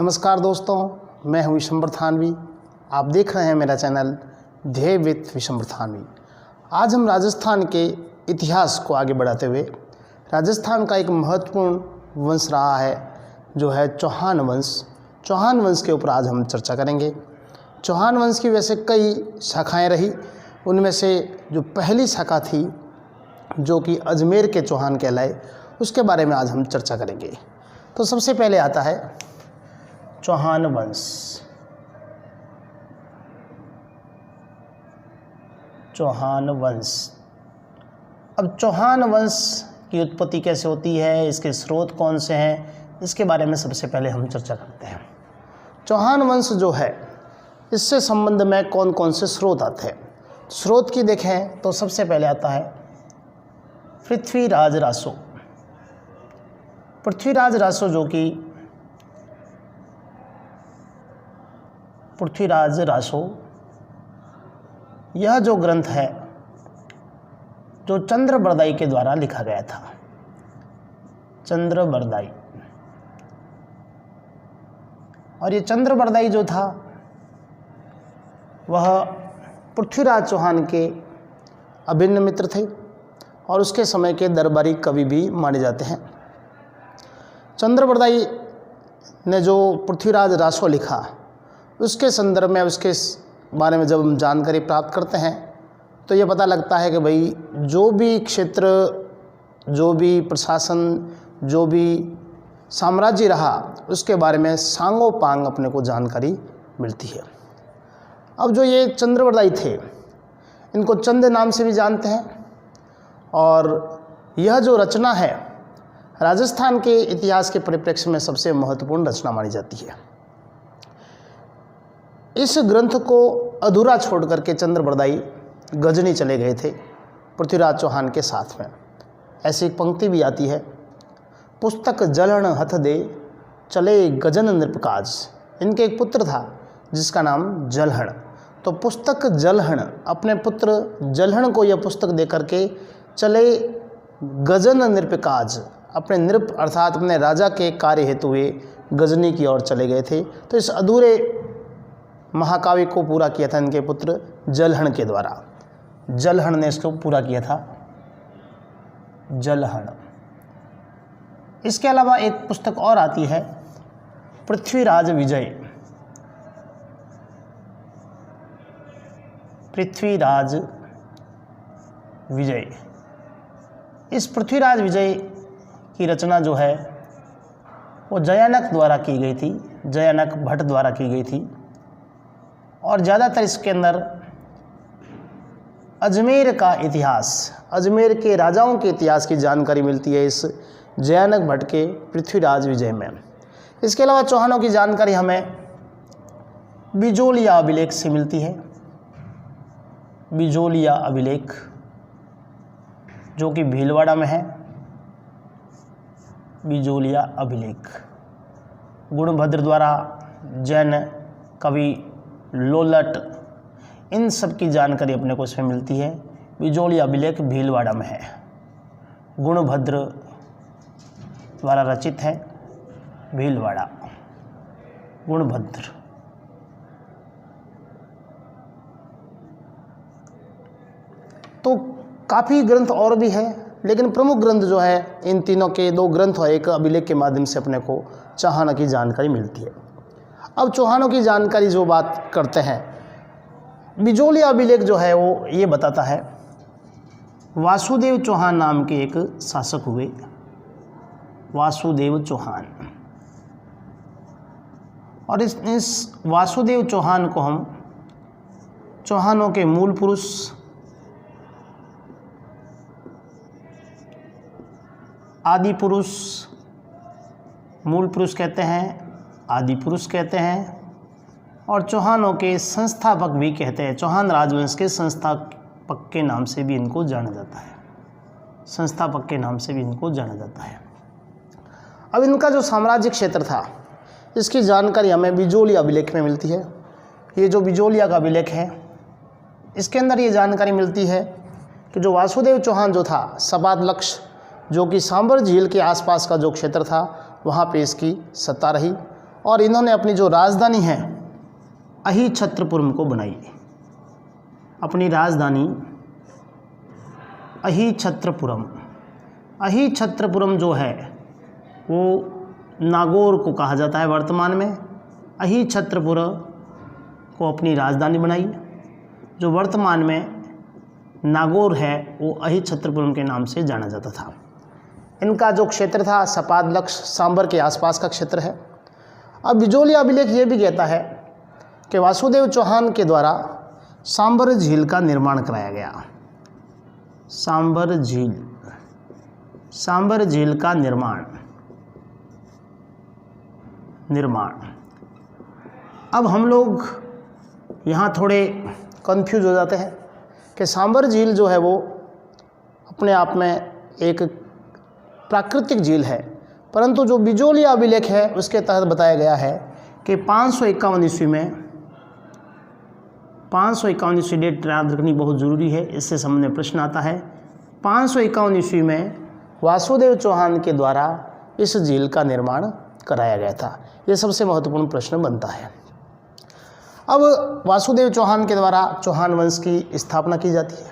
नमस्कार दोस्तों, मैं हूं विशंबर थानवी। आप देख रहे हैं मेरा चैनल ध्येय विथ विशंबर थानवी। आज हम राजस्थान के इतिहास को आगे बढ़ाते हुए राजस्थान का एक महत्वपूर्ण वंश रहा है जो है चौहान वंश। चौहान वंश के ऊपर आज हम चर्चा करेंगे। चौहान वंश की वैसे कई शाखाएं रही, उनमें से जो पहली शाखा थी जो कि अजमेर के चौहान कहलाए, उसके बारे में आज हम चर्चा करेंगे। तो सबसे पहले आता है चौहान वंश। चौहान वंश। अब चौहान वंश की उत्पत्ति कैसे होती है, इसके स्रोत कौन से हैं, इसके बारे में सबसे पहले हम चर्चा करते हैं। चौहान वंश जो है, इससे संबंध में कौन कौन से स्रोत आते हैं। स्रोत की देखें तो सबसे पहले आता है पृथ्वीराज रासो। पृथ्वीराज रासो जो कि पृथ्वीराज रासो, यह जो ग्रंथ है जो चंद्रबरदाई के द्वारा लिखा गया था। चंद्रबरदाई, और ये चंद्रबरदाई जो था वह पृथ्वीराज चौहान के अभिन्न मित्र थे और उसके समय के दरबारी कवि भी माने जाते हैं। चंद्रबरदाई ने जो पृथ्वीराज रासो लिखा, उसके संदर्भ में, उसके बारे में जब हम जानकारी प्राप्त करते हैं तो ये पता लगता है कि भाई जो भी क्षेत्र, जो भी प्रशासन, जो भी साम्राज्य रहा, उसके बारे में सांगो पांग अपने को जानकारी मिलती है। अब जो ये चंद्रबरदाई थे, इनको चंद नाम से भी जानते हैं, और यह जो रचना है राजस्थान के इतिहास के परिप्रेक्ष्य में सबसे महत्वपूर्ण रचना मानी जाती है। इस ग्रंथ को अधूरा छोड़ करके चंद्रबरदाई गजनी चले गए थे पृथ्वीराज चौहान के साथ में। ऐसी एक पंक्ति भी आती है, पुस्तक जलहण हथ दे चले गजन नृपकाज। इनके एक पुत्र था जिसका नाम जलहण। तो पुस्तक जलहण, अपने पुत्र जलहण को यह पुस्तक दे करके चले गजन नृपकाज, अपने नृप अर्थात अपने राजा के कार्य हेतु हुए गजनी की ओर चले गए थे। तो इस अधूरे महाकाव्य को पूरा किया था इनके पुत्र जलहण के द्वारा। जलहण ने इसको पूरा किया था, जलहण। इसके अलावा एक पुस्तक और आती है, पृथ्वीराज विजय। पृथ्वीराज विजय। इस पृथ्वीराज विजय की रचना जो है वो जयानक द्वारा की गई थी, जयानक भट्ट द्वारा की गई थी, और ज़्यादातर इसके अंदर अजमेर का इतिहास, अजमेर के राजाओं के इतिहास की जानकारी मिलती है इस जयानक भट्ट के पृथ्वीराज विजय में। इसके अलावा चौहानों की जानकारी हमें बिजोलिया अभिलेख से मिलती है। बिजोलिया अभिलेख जो कि भीलवाड़ा में है। बिजोलिया अभिलेख गुणभद्र द्वारा, जैन कवि लोलट, इन सब की जानकारी अपने को इसमें मिलती है। बिजोलिया अभिलेख भीलवाड़ा में है, गुणभद्र द्वारा रचित है। भीलवाड़ा, गुणभद्र। तो काफ़ी ग्रंथ और भी है, लेकिन प्रमुख ग्रंथ जो है इन तीनों के, दो ग्रंथ और एक अभिलेख के माध्यम से अपने को चौहानों की जानकारी मिलती है। अब चौहानों की जानकारी जो बात करते हैं, बिजोलिया अभिलेख जो है वो ये बताता है वासुदेव चौहान नाम के एक शासक हुए, वासुदेव चौहान। और इस वासुदेव चौहान को हम चौहानों के मूल पुरुष, आदि पुरुष, मूल पुरुष कहते हैं, आदि पुरुष कहते हैं, और चौहानों के संस्थापक भी कहते हैं। चौहान राजवंश के संस्थापक के नाम से भी इनको जाना जाता है, संस्थापक के नाम से भी इनको जाना जाता है। अब इनका जो साम्राज्य क्षेत्र था, इसकी जानकारी हमें बिजोलिया अभिलेख में मिलती है। ये जो बिजोलिया का अभिलेख है, इसके अंदर ये जानकारी मिलती है कि जो वासुदेव चौहान जो था, सपाद लक्ष्य जो कि सांबर झील के आसपास का जो क्षेत्र था, वहाँ पे इसकी सत्ता रही। और इन्होंने अपनी जो राजधानी है अहिछत्रपुरम को बनाई। अपनी राजधानी अहिछत्रपुरम, अहिछत्रपुरम जो है वो नागौर को कहा जाता है वर्तमान में। अहिछत्रपुर को अपनी राजधानी बनाई। जो वर्तमान में नागौर है वो अहिछत्रपुरम के नाम से जाना जाता था। इनका जो क्षेत्र था सपादलक्ष सांबर के आसपास का क्षेत्र है। अब बिजोली अभिलेख ये भी कहता है कि वासुदेव चौहान के द्वारा सांबर झील का निर्माण कराया गया। सांबर झील का निर्माण। अब हम लोग यहाँ थोड़े कंफ्यूज हो जाते हैं कि सांबर झील जो है वो अपने आप में एक प्राकृतिक झील है, परंतु जो बिजोली अभिलेख है उसके तहत बताया गया है कि 551 ईस्वी में, 551 ईस्वी डेट याद रखनी बहुत ज़रूरी है, इससे संबंध में प्रश्न आता है। 551 ईस्वी में वासुदेव चौहान के द्वारा इस झील का निर्माण कराया गया था। ये सबसे महत्वपूर्ण प्रश्न बनता है। अब वासुदेव चौहान के द्वारा चौहान वंश की स्थापना की जाती है।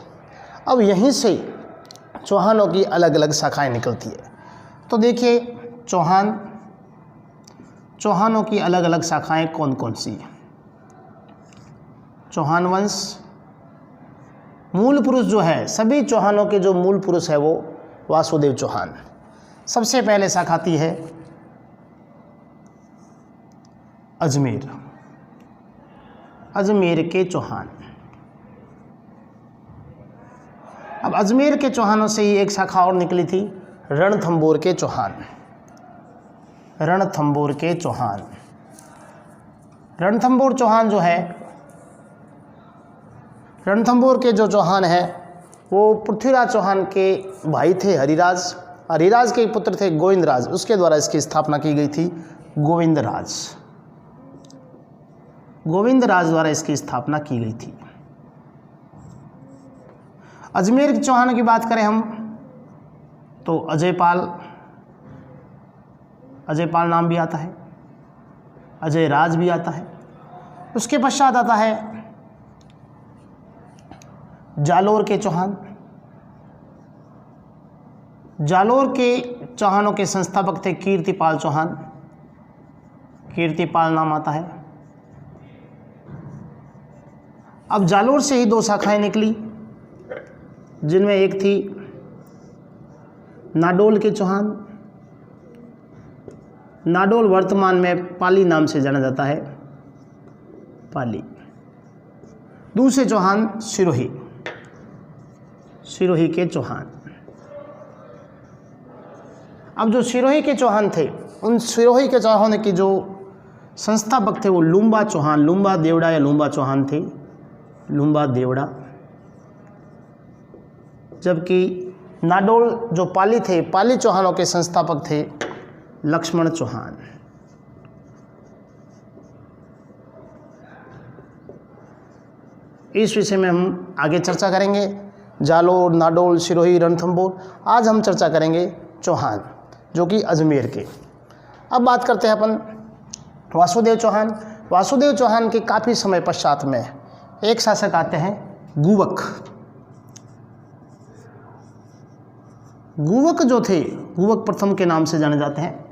अब यहीं से चौहानों की अलग अलग शाखाएं निकलती है। तो देखिए चौहानों की अलग अलग शाखाएं कौन कौन सी हैं। चौहान वंश, मूल पुरुष जो है, सभी चौहानों के जो मूल पुरुष है वो वासुदेव चौहान। सबसे पहले शाखा आती है अजमेर के चौहान। अब अजमेर के चौहानों से ही एक शाखा और निकली थी, रणथंबोर के चौहान। रणथंबोर चौहान जो है, रणथंबोर के जो चौहान है वो पृथ्वीराज चौहान के भाई थे हरिराज। हरिराज के पुत्र थे गोविंदराज, उसके द्वारा इसकी स्थापना की गई थी। गोविंदराज द्वारा इसकी स्थापना की गई थी। अजमेर के चौहान की बात करें हम तो अजयपाल नाम भी आता है, अजय राज भी आता है। उसके पश्चात आता है जालोर के चौहान। जालोर के चौहानों के संस्थापक थे कीर्तिपाल चौहान। कीर्तिपाल नाम आता है। अब जालोर से ही दो शाखाएं निकली, जिनमें एक थी नाडोल के चौहान। नाडोल वर्तमान में पाली नाम से जाना जाता है, पाली। दूसरे चौहान सिरोही के चौहान। अब जो सिरोही के चौहान थे, उन सिरोही के चौहान की जो संस्थापक थे वो लुम्बा चौहान, लुम्बा देवड़ा या लुम्बा चौहान थे, लुम्बा देवड़ा। जबकि नाडोल जो पाली थे, पाली चौहानों के संस्थापक थे लक्ष्मण चौहान। इस विषय में हम आगे चर्चा करेंगे, जालोर, नाडोल, सिरोही, रणथंबोर। आज हम चर्चा करेंगे चौहान, जो कि अजमेर के। अब बात करते हैं अपन वासुदेव चौहान। वासुदेव चौहान के काफ़ी समय पश्चात में एक शासक आते हैं गुवक। गुवक जो थे, गुवक प्रथम के नाम से जाने जाते हैं।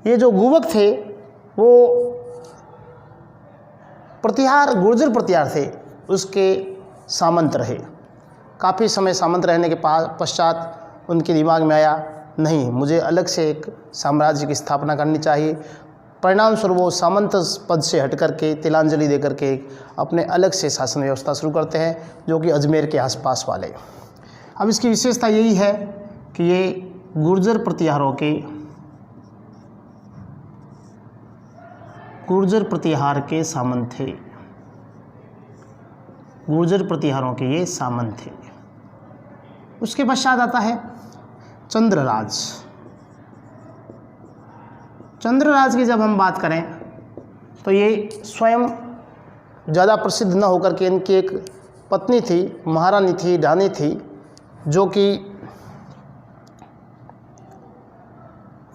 ये जो गुवक थे वो गुर्जर प्रतिहार थे, उसके सामंत रहे। काफ़ी समय सामंत रहने के पश्चात उनके दिमाग में आया, नहीं, मुझे अलग से एक साम्राज्य की स्थापना करनी चाहिए। परिणाम स्वरूप वो सामंत पद से हट करके, तिलांजलि दे करके अपने अलग से शासन व्यवस्था शुरू करते हैं, जो कि अजमेर के आसपास वाले। अब इसकी विशेषता यही है कि ये गुर्जर प्रतिहार के सामंत थे। गुर्जर प्रतिहारों के ये सामंत थे। उसके पश्चात आता है चंद्रराज। चंद्रराज की जब हम बात करें तो ये स्वयं ज़्यादा प्रसिद्ध न होकर के इनकी एक पत्नी थी, महारानी थी, रानी थी, जो कि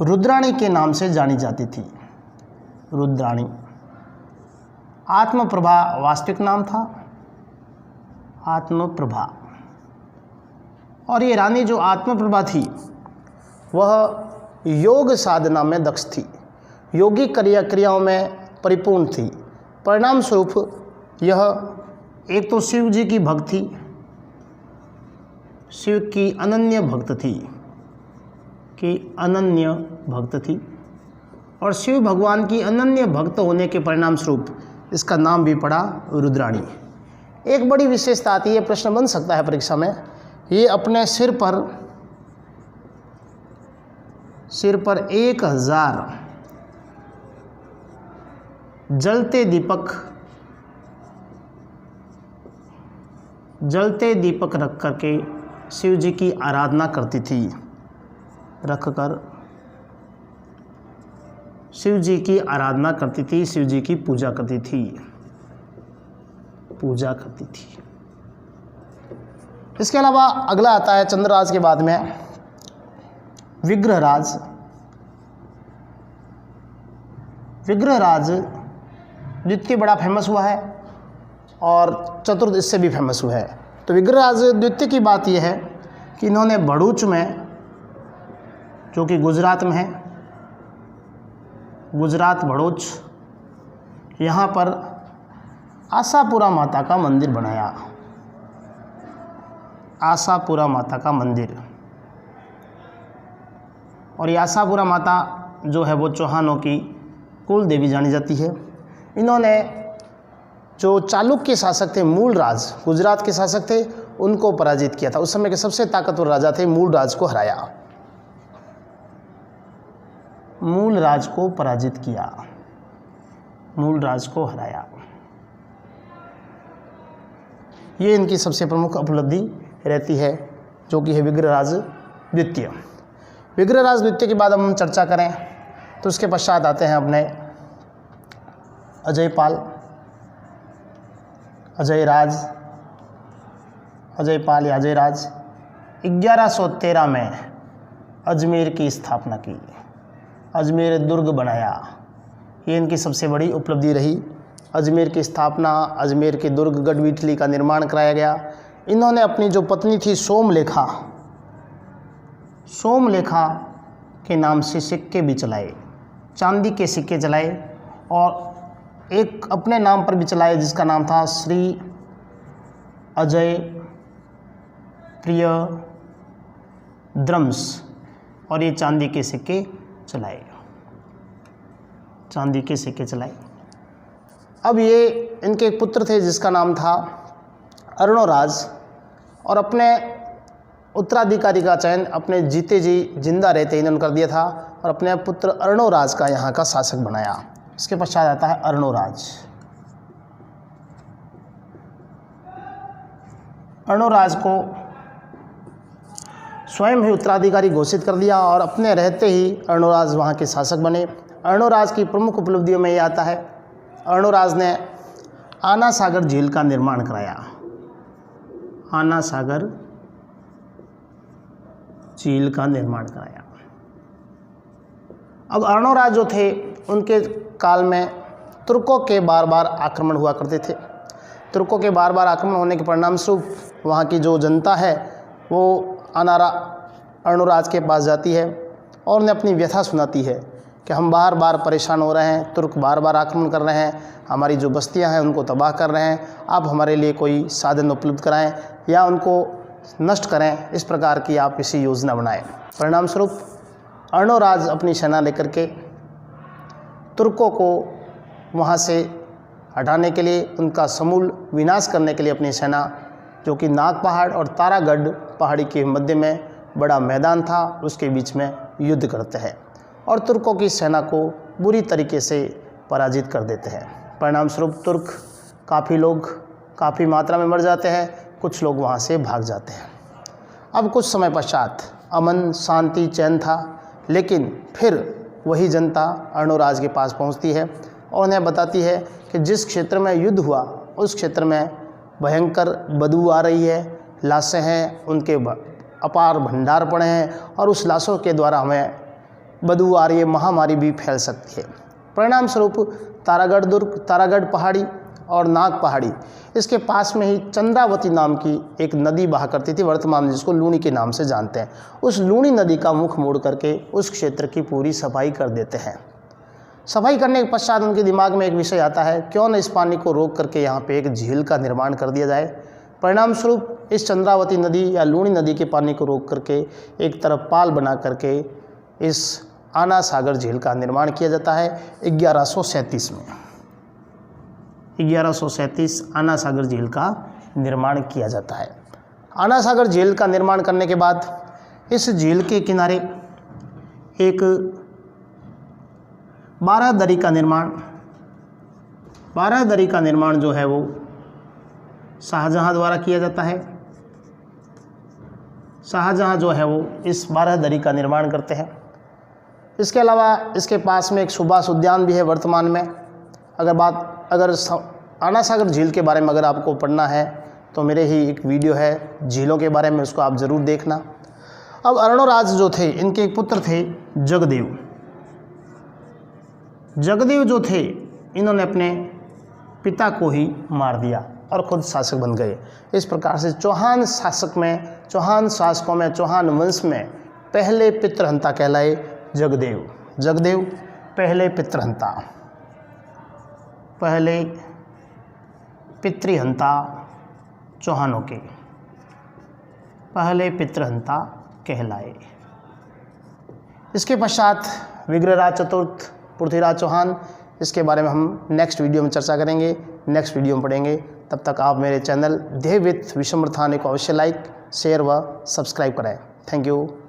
रुद्राणी के नाम से जानी जाती थी। रुद्राणी। आत्मप्रभा वास्तविक नाम था, आत्मप्रभा। और ये रानी जो आत्मप्रभा थी वह योग साधना में दक्ष थी, योगिक क्रियाओं में परिपूर्ण थी। परिणाम स्वरूप यह एक तो शिव जी की भक्त थी, शिव की अनन्य भक्त थी, और शिव भगवान की अनन्य भक्त होने के परिणाम स्वरूप इसका नाम भी पड़ा रुद्राणी। एक बड़ी विशेषता आती है, प्रश्न बन सकता है परीक्षा में, ये अपने सिर पर 1000 जलते दीपक रख करके शिव जी की आराधना करती थी, रखकर शिव जी की आराधना करती थी, शिव जी की पूजा करती थी। इसके अलावा अगला आता है चंद्रराज के बाद में विग्रहराज। विग्रहराज द्वितीय बड़ा फेमस हुआ है और चतुर्थ इससे भी फेमस हुआ है। तो विग्रहराज द्वितीय की बात यह है कि इन्होंने भरूच में, जो कि गुजरात में है, गुजरात भरूच, यहाँ पर आशापुरा माता का मंदिर बनाया, आशापुरा माता का मंदिर। और ये आशापुरा माता जो है वो चौहानों की कुल देवी जानी जाती है। इन्होंने जो चालुक्य शासक थे, मूलराज, गुजरात के शासक थे, उनको पराजित किया था। उस समय के सबसे ताकतवर राजा थे, मूलराज को हराया, मूलराज को पराजित किया, मूलराज को हराया। ये इनकी सबसे प्रमुख उपलब्धि रहती है, जो कि है विग्रहराज द्वितीय। विग्रहराज द्वितीय के बाद हम चर्चा करें तो उसके पश्चात आते हैं अपने अजयपाल, अजयराज, अजयपाल या अजयराज। 1113 में अजमेर की स्थापना की, अजमेर दुर्ग बनाया, ये इनकी सबसे बड़ी उपलब्धि रही। अजमेर की स्थापना, अजमेर के दुर्ग गढ़वीठली का निर्माण कराया गया। इन्होंने अपनी जो पत्नी थी सोमलेखा, सोमलेखा के नाम से सिक्के भी चलाए, चांदी के सिक्के चलाए, और एक अपने नाम पर भी चलाए जिसका नाम था श्री अजय प्रिय द्रम्स, और ये चांदी के सिक्के चलाए, चांदी के सिक्के चलाए। अब ये इनके एक पुत्र थे जिसका नाम था अर्णोराज, और अपने उत्तराधिकारी का चयन अपने जीते जी जिंदा रहते इन्होंने कर दिया था और अपने पुत्र अर्णोराज का यहाँ का शासक बनाया। इसके पश्चात आता है अर्णोराज। अर्णोराज को स्वयं ही उत्तराधिकारी घोषित कर दिया और अपने रहते ही अर्णोराज वहाँ के शासक बने। अर्णोराज की प्रमुख उपलब्धियों में ये आता है, अर्णोराज ने आना सागर झील का निर्माण कराया, आना सागर झील का निर्माण कराया। अब अर्णोराज जो थे उनके काल में तुर्कों के बार बार आक्रमण हुआ करते थे। तुर्कों के बार बार आक्रमण होने के परिणाम स्वरूप वहाँ की जो जनता है वो अर्णोराज के पास जाती है और उन्हें अपनी व्यथा सुनाती है कि हम बार बार परेशान हो रहे हैं, तुर्क बार बार आक्रमण कर रहे हैं, हमारी जो बस्तियां हैं उनको तबाह कर रहे हैं, आप हमारे लिए कोई साधन उपलब्ध कराएं या उनको नष्ट करें, इस प्रकार की आप किसी योजना बनाएं। परिणाम स्वरूप अर्णोराज अपनी सेना लेकर के तुर्कों को वहाँ से हटाने के लिए, उनका समूल विनाश करने के लिए अपनी सेना, जो कि नाग पहाड़ और तारागढ़ पहाड़ी के मध्य में बड़ा मैदान था, उसके बीच में युद्ध करते हैं और तुर्कों की सेना को बुरी तरीके से पराजित कर देते हैं। परिणाम स्वरूप तुर्क काफ़ी मात्रा में मर जाते हैं, कुछ लोग वहाँ से भाग जाते हैं। अब कुछ समय पश्चात अमन शांति चैन था, लेकिन फिर वही जनता अर्णोराज के पास पहुँचती है और उन्हें बताती है कि जिस क्षेत्र में युद्ध हुआ उस क्षेत्र में भयंकर बदबू आ रही है, लाशें हैं, उनके अपार भंडार पड़े हैं और उस लाशों के द्वारा हमें बदबू आ रही है, महामारी भी फैल सकती है। परिणाम स्वरूप तारागढ़ दुर्ग, तारागढ़ पहाड़ी और नाग पहाड़ी, इसके पास में ही चंद्रावती नाम की एक नदी बहा करती थी, वर्तमान में जिसको लूणी के नाम से जानते हैं। उस लूणी नदी का मुख मोड़ करके उस क्षेत्र की पूरी सफाई कर देते हैं। सफाई करने के पश्चात उनके दिमाग में एक विषय आता है, क्यों न इस पानी को रोक करके यहाँ पे एक झील का निर्माण कर दिया जाए। परिणाम स्वरूप इस चंद्रावती नदी या लूणी नदी के पानी को रोक करके एक तरफ पाल बना करके इस आना सागर झील का निर्माण किया जाता है 1137 में। 1137 आना सागर झील का निर्माण किया जाता है। आना सागर झील का निर्माण करने के बाद इस झील के किनारे एक बारादरी का निर्माण जो है वो शाहजहां द्वारा किया जाता है। शाहजहां जो है वो इस बारादरी का निर्माण करते हैं। इसके अलावा इसके पास में एक सुभाष उद्यान भी है वर्तमान में। अगर आना सागर झील के बारे में अगर आपको पढ़ना है तो मेरे ही एक वीडियो है झीलों के बारे में, उसको आप ज़रूर देखना। अब अर्णोराज जो थे, इनके एक पुत्र थे जगदेव। जगदेव जो थे, इन्होंने अपने पिता को ही मार दिया और खुद शासक बन गए। इस प्रकार से चौहान शासकों में चौहान वंश में पहले पितृहंता कहलाए जगदेव। जगदेव पहले पितृहंता, पहले पितृहंता चौहानों के, पहले पितृहंता कहलाए। इसके पश्चात विग्रहराज चतुर्थ पृथ्वीराज चौहान, इसके बारे में हम नेक्स्ट वीडियो में चर्चा करेंगे, नेक्स्ट वीडियो में पढ़ेंगे। तब तक आप मेरे चैनल देव विथ विश्वम्भर थाने को अवश्य लाइक, शेयर व सब्सक्राइब करें। Thank you.